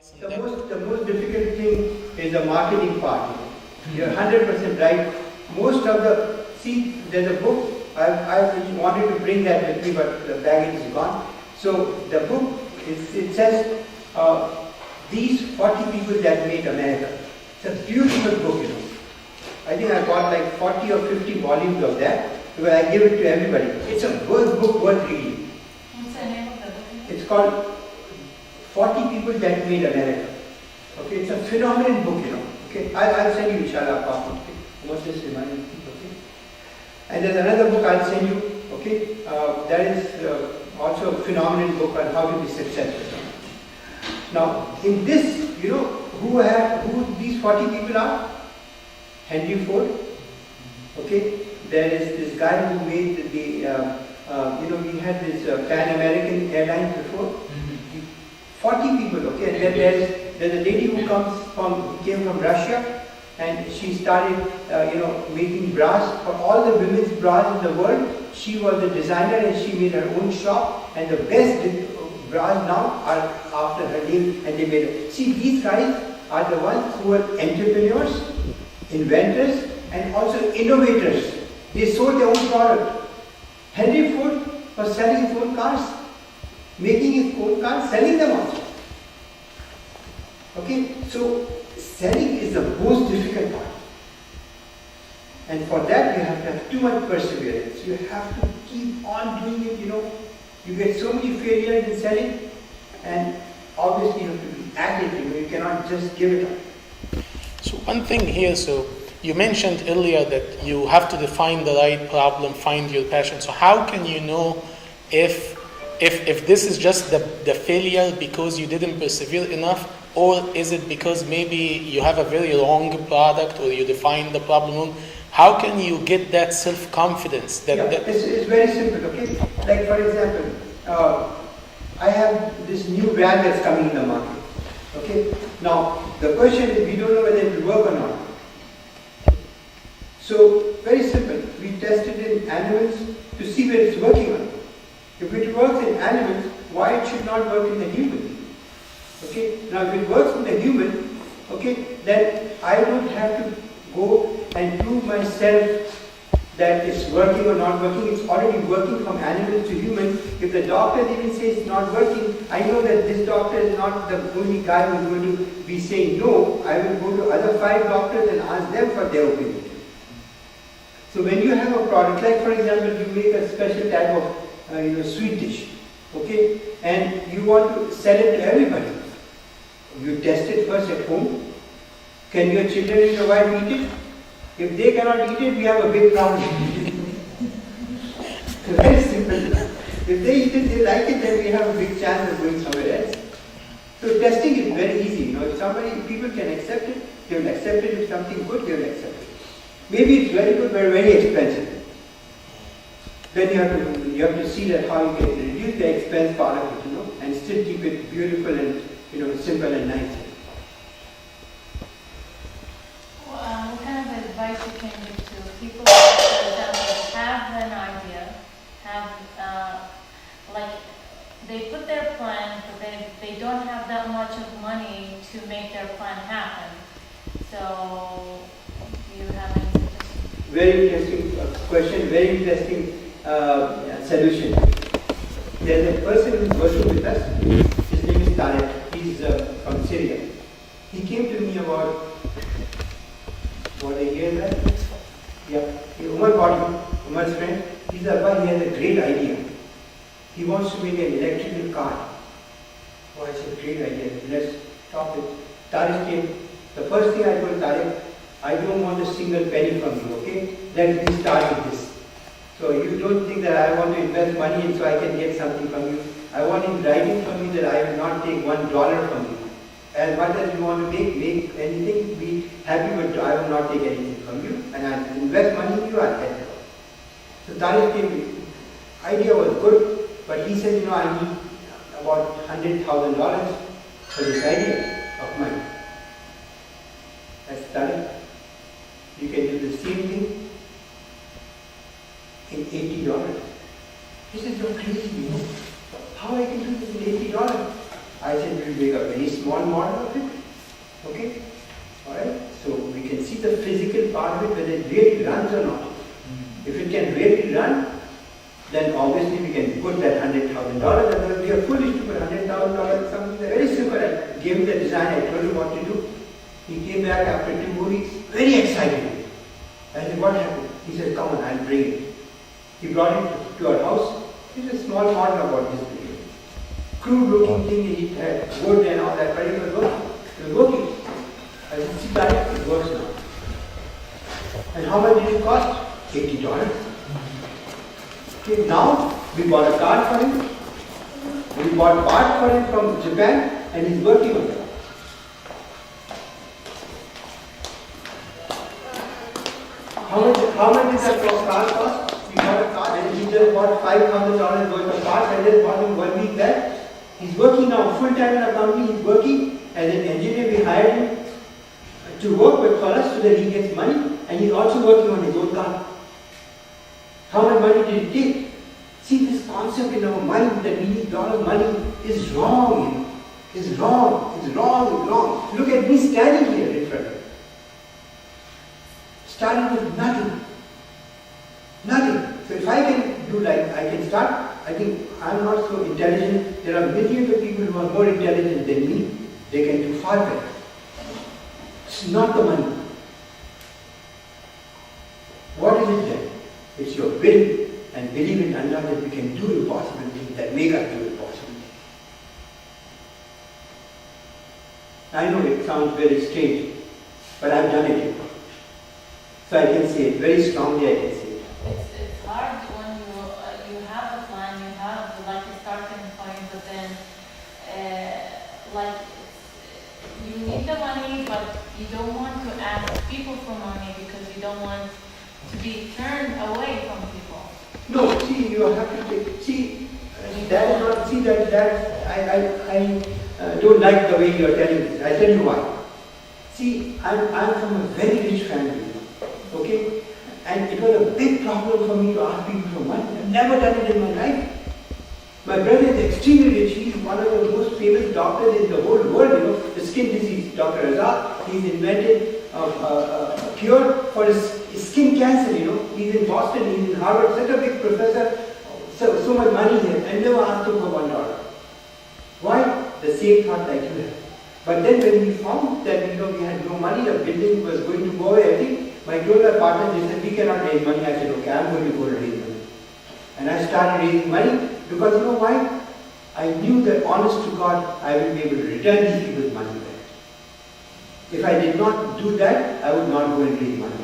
The most difficult thing is the marketing part. You're 100% right. Most of the, see, there's a book, I wanted to bring that with me, but the baggage is gone. So the book, it says, these 40 people that made America. It's a beautiful book, I think I got like 40 or 50 volumes of that, because I give it to everybody. It's a book worth reading. What's the name of the book? It's called 40 People That Made America. Okay, it's a phenomenal book, Okay, I'll send you inshallah. Okay, what's this reminding me? Okay, and there's another book I'll send you. Okay, that is also a phenomenal book on how to be successful. Now, in this, who these 40 people are? Henry Ford. Okay, there is this guy who made we had this Pan American Airlines before. 40 people, okay, and then there's a lady who came from Russia, and she started, making bras for all the women's bras in the world. She was the designer, and she made her own shop, and the best bras now are after her name, and they made it. See, these guys are the ones who are entrepreneurs, inventors, and also innovators. They sold their own product. Henry Ford was selling his own cars, making his own cars, selling them also. Okay, so selling is the most difficult part. And for that you have to have too much perseverance. You have to keep on doing it, You get so many failures in selling, and obviously you have to be at it, You cannot just give it up. So one thing here, you mentioned earlier that you have to define the right problem, find your passion. So how can you know if this is just the failure because you didn't persevere enough, or is it because maybe you have a very wrong product or you define the problem wrong? How can you get that self-confidence? It's very simple, okay? Like for example, I have this new brand that's coming in the market, okay? Now, the question is, we don't know whether it will work or not. So, very simple, we tested in animals to see whether it's working or not. If it works in animals, why it should not work in the human? Okay, now if it works in the human, okay, then I don't have to go and prove myself that it's working or not working. It's already working from animals to human. If the doctors even say it's not working, I know that this doctor is not the only guy who's going to be saying no. I will go to other 5 doctors and ask them for their opinion. So when you have a product, like for example, you make a special type of sweet dish, okay, and you want to sell it to everybody. You test it first at home. Can your children and your wife eat it? If they cannot eat it, we have a big problem. Very simple. If they eat it, they like it, then we have a big chance of going somewhere else. So testing is very easy. If people can accept it, they will accept it. If something good, they will accept it. Maybe it's very good, but very expensive. Then you have to see that how you can reduce the expense part of it, and still keep it beautiful and simple and nice. What kind of advice you can give to people who, for example, have an idea, they put their plan, but they don't have that much of money to make their plan happen. So, do you have any suggestions? Very interesting question, very interesting solution. There's a person who's working with us. His name is Tarek. He's from Syria. He came to me about a year back. Yeah, Umar's friend. He said, he has a great idea. He wants to make an electrical car. Oh, I said, great idea. Let's talk with Tarek. Came. The first thing I told Tarek, I don't want a single penny from you, okay? Let me start with this. So you don't think that I want to invest money and so I can get something from you. I want in writing from you that I will not take $1 from you. As much as you want to make anything, be happy, but I will not take anything from you. And I invest money in you, I'll get it. So Tariq came, idea was good, but he said, I need about $100,000 for this idea of mine. I said, you can do the same thing in $80. He said, you're crazy, How I can do this in $80? I said we'll make a very small model of it. Okay? Alright? So we can see the physical part of it, whether it really runs or not. If it can really run, then obviously we can put that $100,000. And we are foolish to put $100,000 in something very simple. I gave him the design, I told him what to do. He came back after 2 weeks, very excited. I said, what happened? He said, come on, I'll bring it. He brought it to our house. It's a small model about this thing. Crude looking thing, he had wood and all that, but it was working. It was working. I said, see that, it works now. And how much did it cost? $80. Okay, now we bought a car for him. We bought parts for him from Japan, and he's working on it. How much did that car cost? We bought a car, and he just bought $5,000 worth of parts. I just bought him 1 week back. He's working now full time in a company. He's working as an engineer. We hired him to work with for us so that he gets money, and he's also working on his own car. How much money did it take? See, this concept in our mind that we need a lot of money is wrong, you know. It's wrong, it's wrong, it's wrong. Look at me standing here in front of you. Starting with nothing. Nothing. So if I can do like, I can start, I think I'm not so intelligent. There are millions of people who are more intelligent than me. They can do far better. It's not the money. What is it then? It's your will and believe in Allah that we can do impossible things that make us do impossible things. I know it sounds very strange, but I've done it. So I can say it very strongly. I can say it. It's hard when you have a plan, you have like a starting point, but then like you need the money, but you don't want to ask people for money because you don't want to be turned away from people. No, see, you have to take. See, that is not. See I don't like the way you are telling this. I tell you why. See, I'm from a very rich family. Okay, and it was a big problem for me to ask people for money. I've never done it in my life. My brother is extremely rich. He's one of the most famous doctors in the whole world. You know, the skin disease, Dr. Azad. He's invented a cure for skin cancer. You know, he's in Boston. He's in Harvard. Such a big professor. So much money here. I never asked him for $1. Why? The same thought like you have. But then when we found that we had no money, the building was going to go away, I think my told my partner, they said, we cannot raise money. I said, okay, I'm going to go and raise money. And I started raising money because you know why? I knew that honest to God, I will be able to return these people's money back. If I did not do that, I would not go and raise money.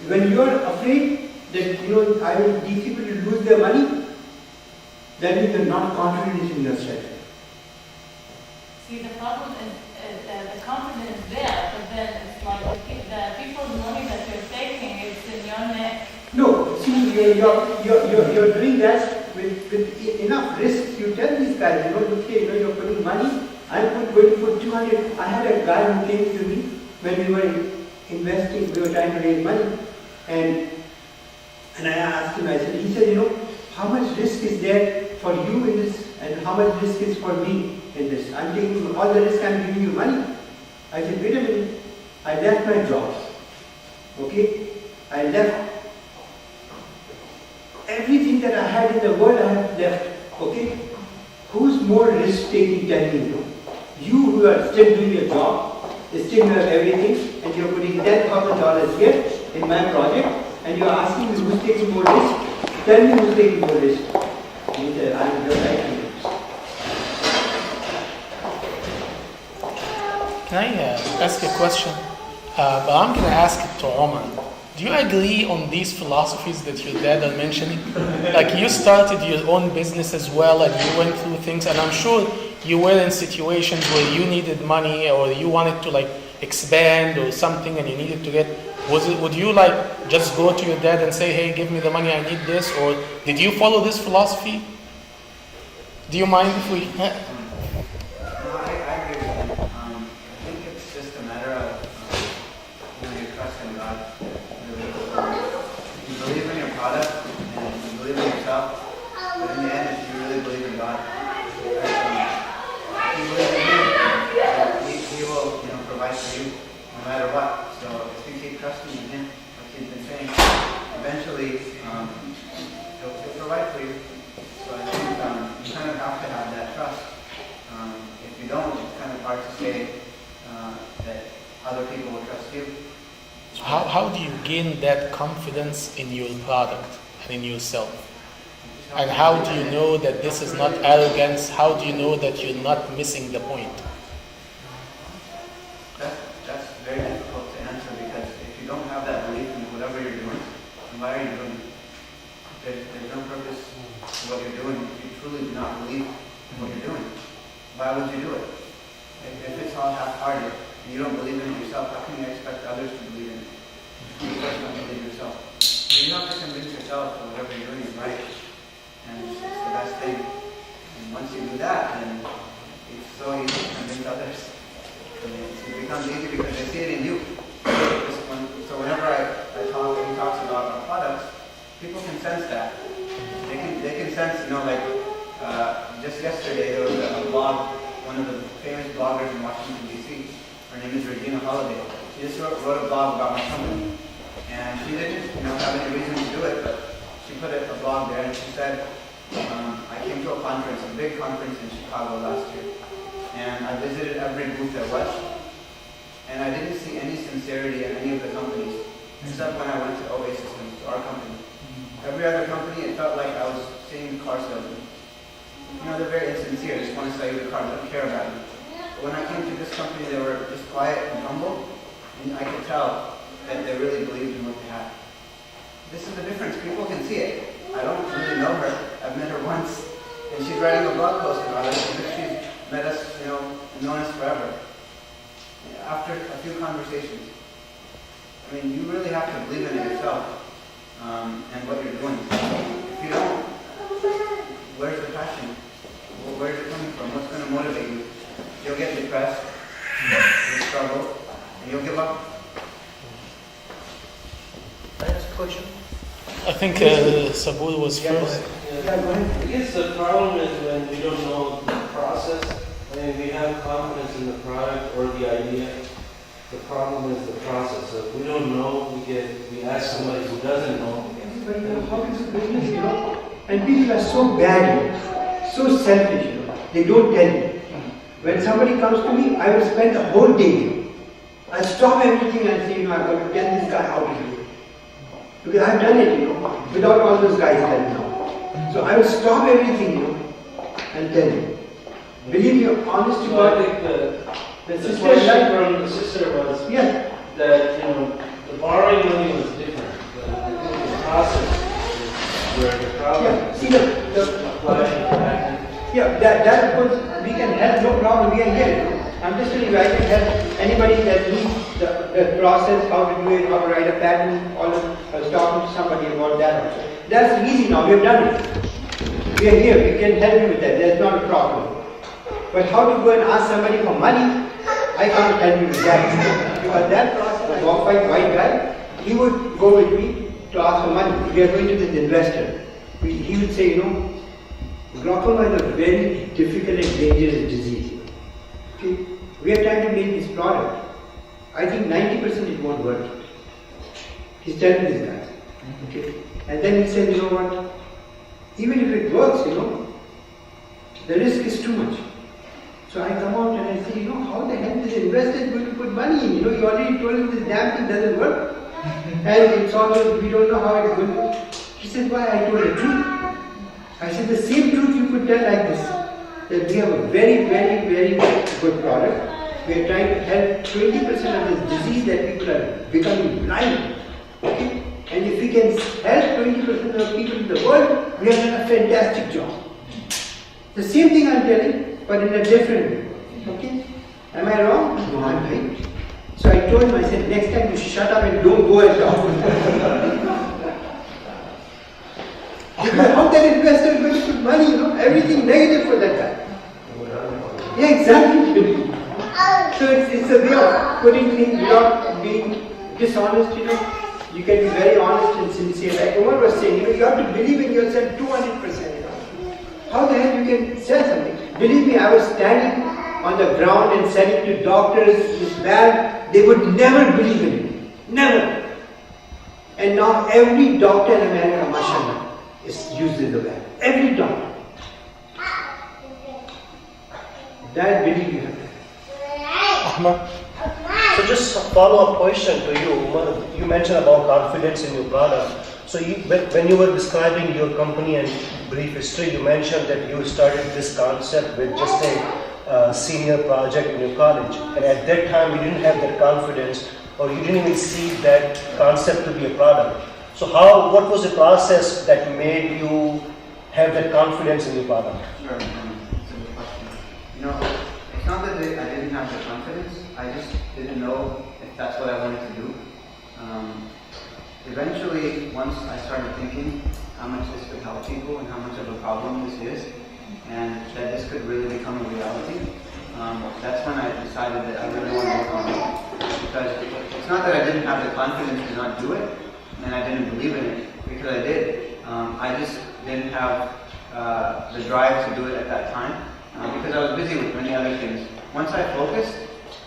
When you are afraid that I will these people to lose their money, that means you're not confident in yourself. See, the problem is the confidence is there, but then it's like the people's money that you're taking, it's in your neck. No, see, you're doing that with enough risk. You tell these guys, okay, you're putting money. I'm going to put 200. I had a guy who came to me when we were investing. We were trying to raise money, and I asked him. I said, he said, how much risk is there for you in this, and how much risk is for me in this? I'm taking all the risk. I'm giving you money. I said, wait a minute. I left my job. Okay, I left. Everything that I had in the world, I have left. Okay? Who's more risk-taking, tell me? You who are still doing your job, still have everything, and you're putting $10,000 here in my project, and you're asking me who's taking more risk. Tell me who's taking more risk. He said, I'm just like you. Can I ask a question? But I'm going to ask it to Omar. Do you agree on these philosophies that your dad are mentioning? Like you started your own business as well and you went through things, and I'm sure you were in situations where you needed money or you wanted to expand or something and you needed to get, would you just go to your dad and say, hey, give me the money, I need this? Or did you follow this philosophy? Do you mind if we... No, I agree with you. I think it's just a matter of your trust in God. You believe in your product and you believe in yourself, but in the end, if you really believe in God, keep trusting in Him, like He's been saying, eventually He'll provide for you. So I think you kind of have to have that trust. If you don't, it's kind of hard to say that other people will trust you. How do you gain that confidence in your product and in yourself? And how do you know that this is not arrogance? How do you know that you're not missing the point? That's very difficult to answer, because if you don't have that belief in whatever you're doing, then why are you doing it? There's no purpose to what you're doing if you truly do not believe in what you're doing. Why would you do it? If it's all half-hearted and you don't believe in it yourself, how can you expect others to believe in it? You first don't believe yourself. So you have to convince yourself that whatever you're doing is right, and it's the best thing. And once you do that, then it's so easy to convince others. And it becomes easy because they see it in you. So whenever I talk, he talks about our products, people can sense that. They can sense, like just yesterday there was a blog, one of the famous bloggers in Washington D.C. Her name is Regina Holiday. She just wrote a blog about my company, and she didn't, have any reason to do it, but she put a blog there, and she said, I came to a big conference in Chicago last year, and I visited every booth there was, and I didn't see any sincerity in any of the companies, except when I went to OA Systems, to our company. Every other company, it felt like I was seeing car salesmen. They're very insincere, they just want to sell you the car, they don't care about you. But when I came to this company, they were just quiet and humble, and I could tell that they really believed in what they had. This is the difference, people can see it. I don't really know her, I've met her once, and she's writing a blog post about it, because she's met us, and known us forever. After a few conversations. You really have to believe in it yourself. And what you're doing. If you don't, where's the passion? Where's it coming from? What's going to motivate you? You'll get depressed, you'll struggle, and you'll give up. Can I ask a question? I think Sabur was first. Yeah, go ahead. I guess the problem is when we don't know the process. We have confidence in the product or the idea. The problem is the process. So if we don't know, we ask somebody who doesn't know. Everybody knows how to do business, And people are so bad, so selfish, They don't tell you. When somebody comes to me, I will spend the whole day. I'll stop everything and say, I'm going to tell this guy how to do it. Because I've done it, without all those guys telling me. So I will stop everything, and tell you. Believe me, honest to God. I think the sister question from the sister was that, the borrowing money was different. But I think the process is where the problem see the applying that was, we can help, no problem, we are here. I'm just telling you, I can help anybody that needs the process, how to do it, how to write a patent, all of I was talking to somebody about that also. That's easy now, we have done it. We are here, we can help you with that, there's not a problem. But how to go and ask somebody for money, I can't help you with that. Because that process, a white guy, he would go with me to ask for money. We are going to this investor. He would say, glaucoma is a very difficult and dangerous disease. Okay? We are trying to make this product. I think 90% it won't work. He's telling this guy. Okay? And then he said, what? Even if it works, the risk is too much. So I come out and I say, how the hell this investor is going to put money in? You already told him this damn thing doesn't work. And it's also, we don't know how it's going to. He said, why? I told the truth. I said, the same truth you could tell like this. That we have a very, very, very good product. We are trying to help 20% of this disease that people are becoming blind. Okay? And if we can help 20% of people in the world, we have done a fantastic job. The same thing I'm telling, but in a different way. Okay? Am I wrong? No, I'm right. So I told him, I said, next time you shut up and don't go and talk. Because how that investor is going to put money, everything negative for that guy. Yeah, exactly. So it's a way of putting things without being dishonest, You can be very honest and sincere. Like Umar was saying, you have to believe in yourself 200%. How the hell you can sell something? Believe me, I was standing on the ground and selling to doctors this bad, they would never believe in it. Never. And now every doctor in America, mashallah, is using the web. Every doctor. That belief you have. Ahmed? So just a follow-up question to you. You mentioned about confidence in your product. So when you were describing your company and brief history, you mentioned that you started this concept with just a senior project in your college. And at that time, you didn't have that confidence, or you didn't even see that concept to be a product. So what was the process that made you have that confidence in your product? Sure, it's a good question. You know, it's not that I didn't have the confidence, I just didn't know if that's what I wanted to do. Eventually, once I started thinking how much this could help people and how much of a problem this is, and that this could really become a reality, that's when I decided that I really want to work on it. Because it's not that I didn't have the confidence to not do it, and I didn't believe in it, because I did. I just didn't have the drive to do it at that time, because I was busy with many other things. Once I focused,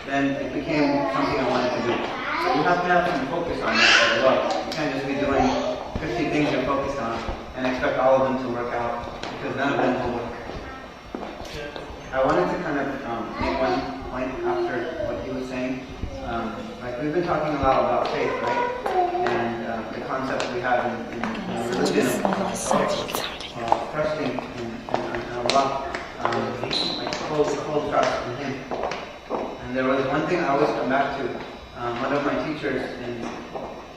then it became something I wanted to do. So you have to have some focus on that as well. You can't just be doing 50 things you're focused on and expect all of them to work out, because none of them will work. I wanted to kind of make one point after what he was saying. Like we've been talking a lot about faith, right? And the concept we have in religion of trusting in Allah, like full trust in Him. And there was one thing I always come back to. One of my teachers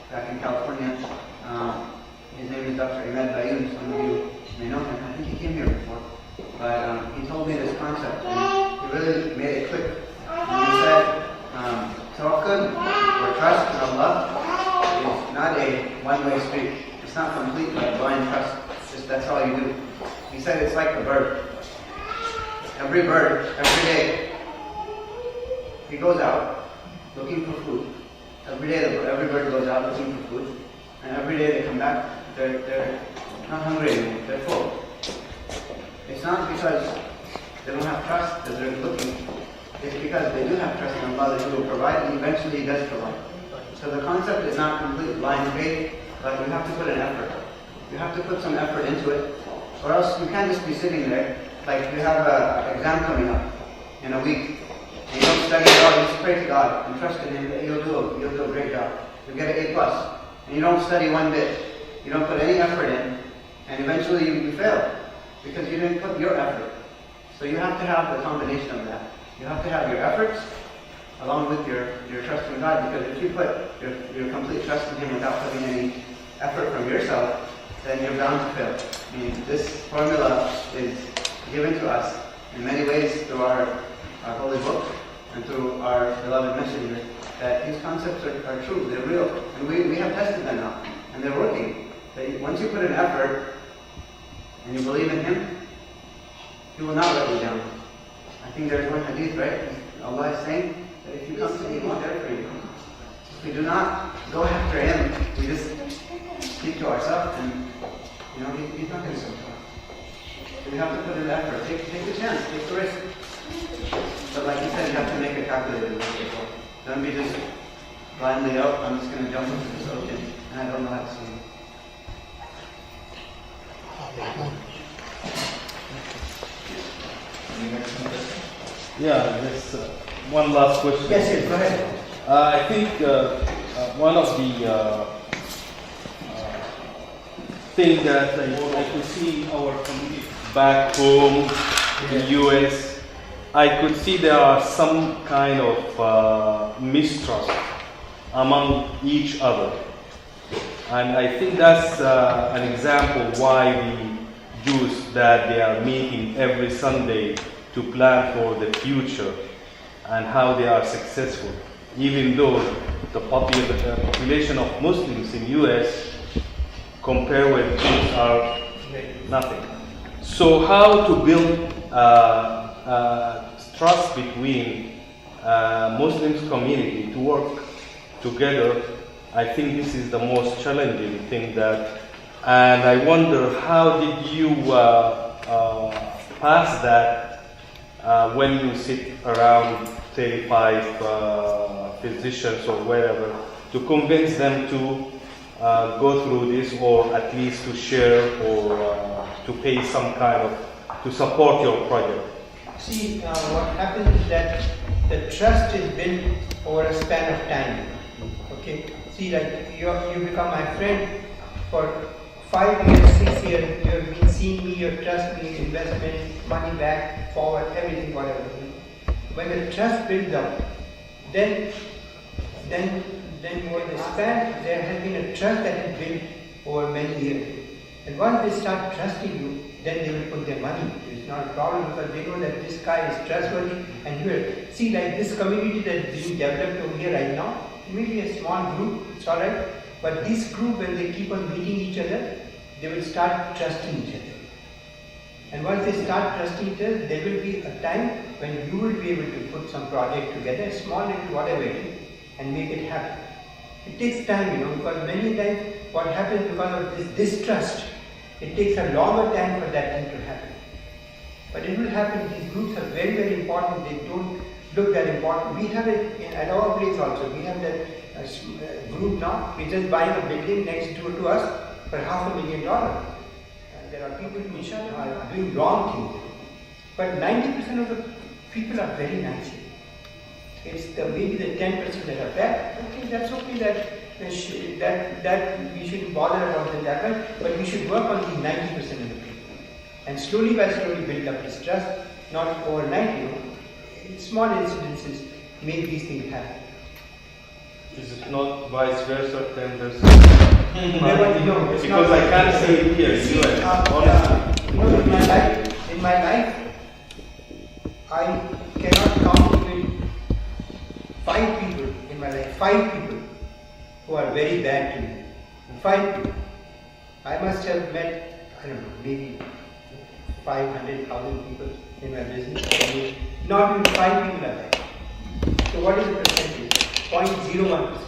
back in California, his name is Dr. Ahmed. Some of you may know him. I think he came here before. But he told me this concept, and he really made it click. And he said, tawakkul, or trust in Allah, is not a one-way street. It's not complete like blind trust. Just that's all you do. He said it's like a bird. Every bird, every day, he goes out looking for food. Every day, every bird goes out looking for food, and every day they come back. They're not hungry anymore. They're full. It's not because they don't have trust that they're looking. It's because they do have trust in Allah that He will provide, and eventually He does provide. So the concept is not complete blind faith, but you have to put an effort. You have to put some effort into it, or else you can't just be sitting there. Like you have an exam coming up in a week, and you don't study at all. You just pray to God and trust in Him that you'll do a great job. You'll get an A+, and you don't study one bit. You don't put any effort in, and eventually you fail because you didn't put your effort. So you have to have the combination of that. You have to have your efforts along with your trust in God, because if you put your complete trust in Him without putting any effort from yourself, then you're bound to fail. I mean, this formula is given to us in many ways through our holy book and through our beloved messenger, that these concepts are true, they're real, and we have tested them now, and they're working. That once you put an effort and you believe in Him, He will not let you down. I think there's one hadith, right? Allah is saying that if you come to me, He's there for you. If we do not go after Him, we just keep to ourselves, and He's not going to come to us. So we have to put in the effort. Take the chance, take the risk. But like you said, you have to make a calculated risk. Don't be just blindly, I'm just going to jump into this ocean, and I don't know how to swim. Yeah, there's one last question. Yes, go ahead. I think one of the things that I could see our community back home in the US, I could see there are some kind of mistrust among each other. And I think that's an example why the Jews that they are meeting every Sunday to plan for the future and how they are successful, even though the population of Muslims in US compared with Jews are nothing. So how to build trust between Muslims community to work together? I think this is the most challenging thing and I wonder how did you pass that when you sit around, say, 5 physicians or wherever to convince them to go through this, or at least to share, or to pay some kind of, to support your project? See, what happens is that the trust is built over a span of time. Okay? See, like you become my friend for 5 years, 6 years, you have been seeing me, you trust me, investment, money back, forward, everything, whatever. When the trust builds up, then over the span, there has been a trust that is built over many years. And once they start trusting you, then they will put their money. It's not a problem because they know that this guy is trustworthy. And here, see, like this community that is being developed over here right now, it may be a small group, it's alright. But this group, when they keep on meeting each other, they will start trusting each other. And once they start trusting each other, there will be a time when you will be able to put some project together, small little whatever it is, and make it happen. It takes time, because many times what happens because of this distrust, it takes a longer time for that thing to happen. But it will happen. These groups are very, very important. They don't look that important. We have it at our place also. We have that group now. We're just buying a building next door to us for $500,000. There are people who are doing wrong things. But 90% of the people are very nice. It's maybe the 10% that are bad. Okay, that's okay that we shouldn't bother about it that much, but we should work on the 90% of the people. And slowly by slowly build up this trust, not overnight, Small incidences make these things happen. Is it not vice versa, 10%? No, it's because not. I can't say it here in US, honestly. In my life, I cannot count even 5 people in my life, 5 people who are very bad to me. 5 people. I must have met, I don't know, maybe 500,000 people in my business. Not even 5 people are bad. So what is the percentage? 0.01%.